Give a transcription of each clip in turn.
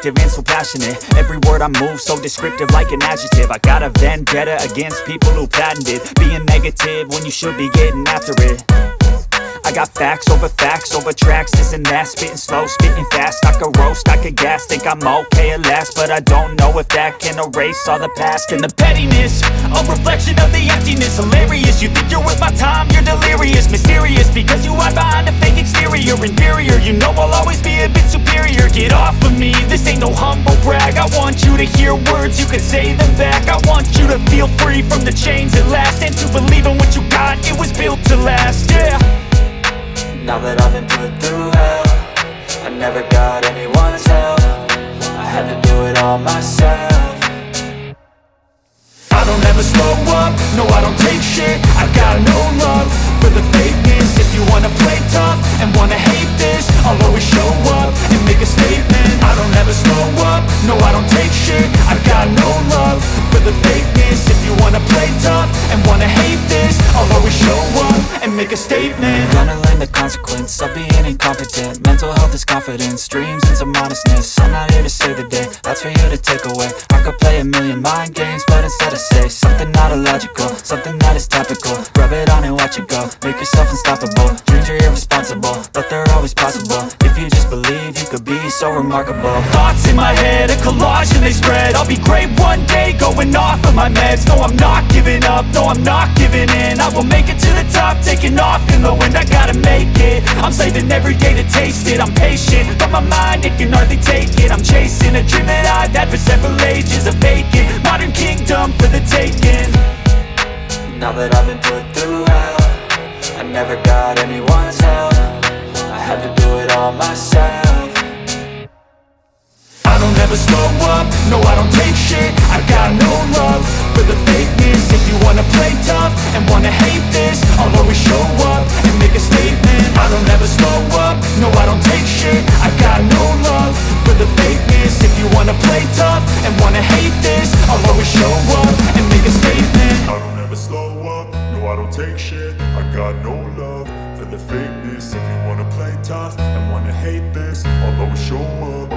And so passionate, every word I move so descriptive like an adjective. I got a vendetta against people who patented being negative when you should be getting after it. I got facts over tracks, this and that, spitting slow, spitting fast. I could roast, I could gas, think I'm okay at last, but I don't know if that can erase all the past. And the pettiness, a reflection of the emptiness. Hilarious, you think you're worth my time, you're delirious. Mysterious, because you hide behind a fake exterior. Inferior, you know I'll always be a bit superior. Get off of me, this ain't no humble brag. I want you to hear words, you can say them back. I want you to feel free from the chains at last, and to believe in what you got, it was built to last, yeah. Now that I've been put through hell, I never got anyone's help. I had to do it all myself. I don't ever slow up, no I don't take shit. I got no love for the fakeness. If you wanna play tough and wanna hate this, I'll always show up and make a statement. I don't ever slow up, no I don't take shit. I got no love for the fakeness. If you wanna play tough and wanna hate this, I'll always show up and make a statement. Gonna learn the consequence of being incompetent. Mental health is confidence, dreams and some honestness. I'm not here to save the day, that's for you to take away. I could play a million mind games, but instead I say something not illogical, something that is topical. Rub it on and watch it go, make yourself unstoppable. Dreams are irresponsible, but they're always possible. If you just believe, you could be so remarkable. Thoughts in my head, a collage and they spread. I'll be great one day, going off of my meds. No, I'm not giving up, no, I'm not giving in. I will make it to the top, taking off in the wind. I gotta make it, I'm saving every day to taste it. I'm patient, but my mind, it can hardly take it. I'm chasing a dream that I've had for several ages. A vacant, modern kingdom for the taking. Now that I've been put through hell, I never got anyone's help. I had to do it all myself. I don't ever slow up, no I don't take shit. I got no love for the fakeness. If you wanna play tough and wanna hate this, I'll always show up and make a statement. I don't ever slow up, no I don't take shit. I got no love for the fakeness. If you wanna play tough and wanna hate this, I'll always show up and make a statement. I don't ever slow up, no I don't take shit. I got no love for the fakeness. If you wanna play tough and wanna hate this, I'll always show up.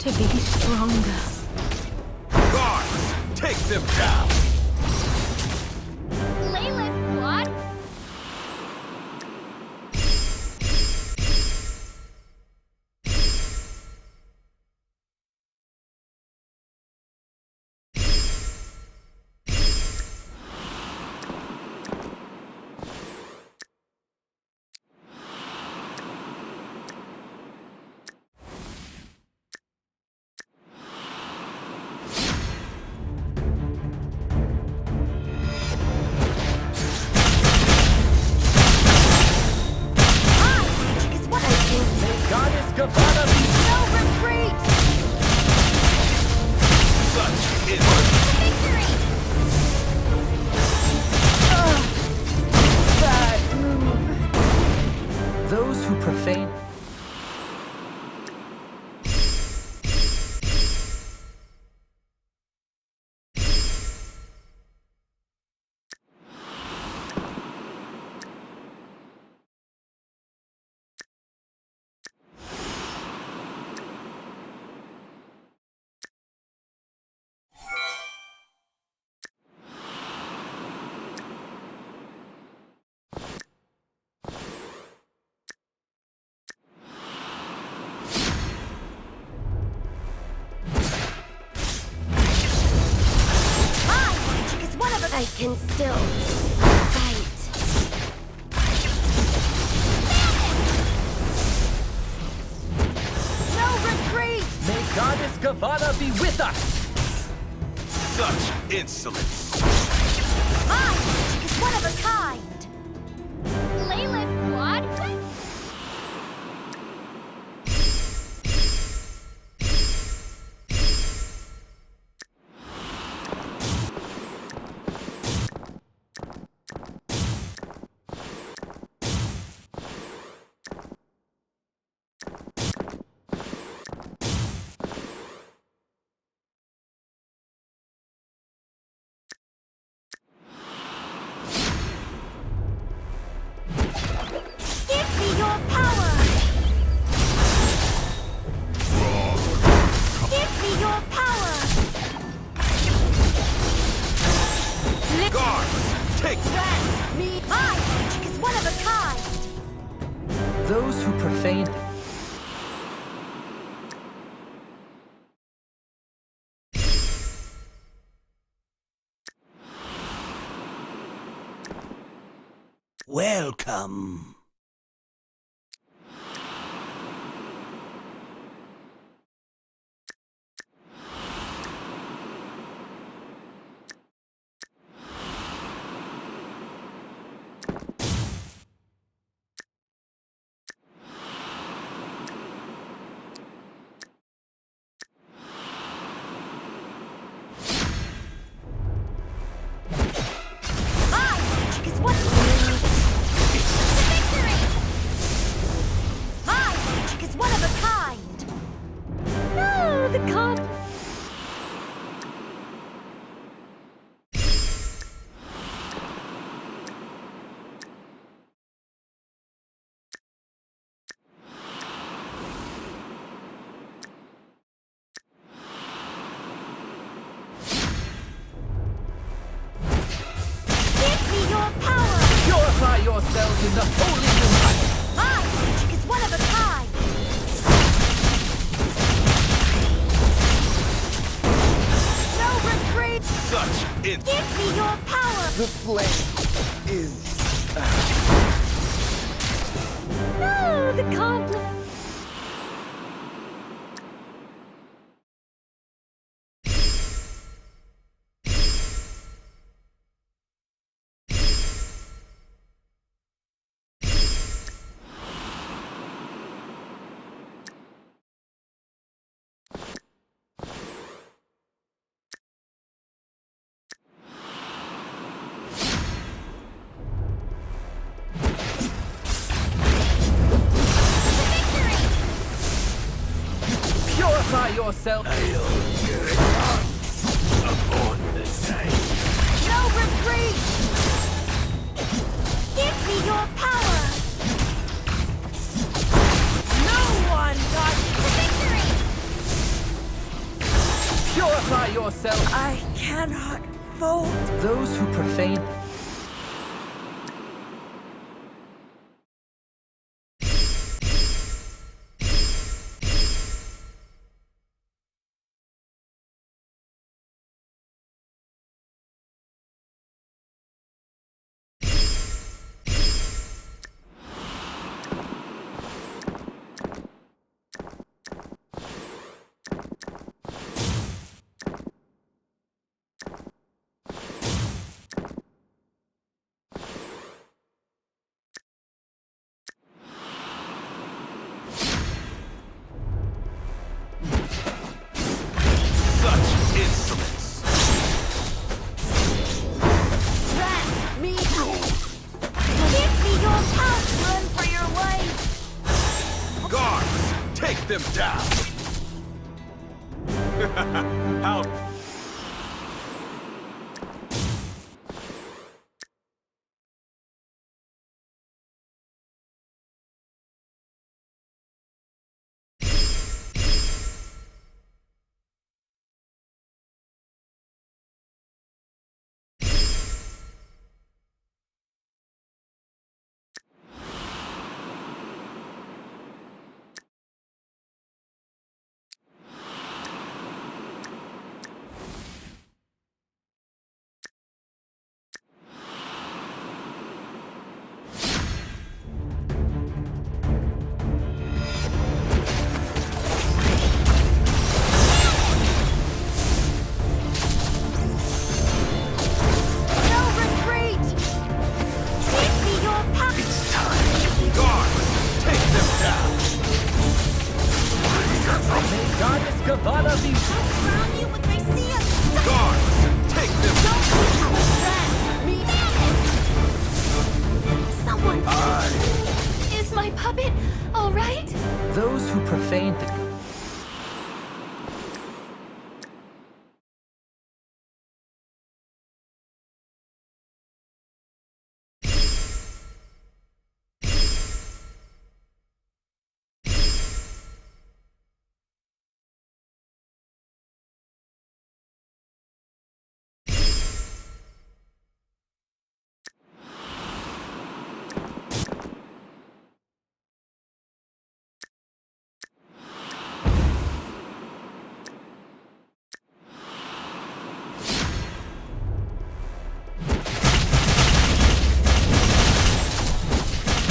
to be stronger. Guards, take them down! Playlist squad! Those who profane I can still fight. No retreat! May Goddess Gavanna be with us! Such insolence! My magic is one of a kind! Playlist squad? Those who profane Welcome. Purify yourselves in the holy moonlight! My magic is one of a kind! No retreat! Such insolence! Give me your power! The flame is... No, the compliment! Purify yourself! Upon the same. No retreat! Give me your power! No one got the victory! yourself. I cannot vote. Those who profane. Such instruments. Rat me. Give me your path. Run for your life. Guards, take them down. How No retreat. Give me your path. it's time. Guards, take them down. May Goddess Gavala be. Drown you with my sea of Guards, take them down. Rat me. Someone. Is my puppet all right? Those who profane the.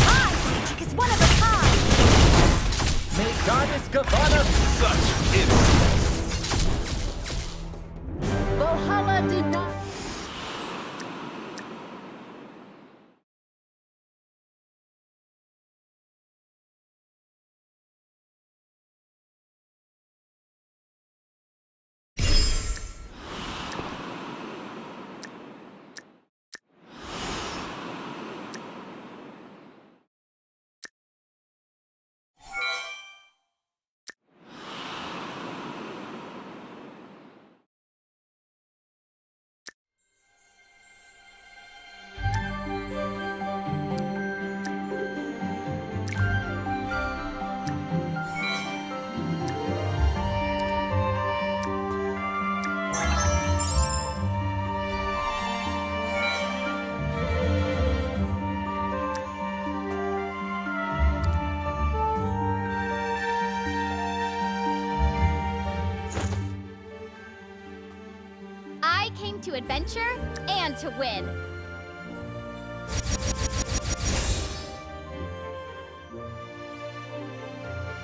My magic is one of a kind. May Goddess Gavala be. Such instruments. Valhalla did not. I came to adventure and to win.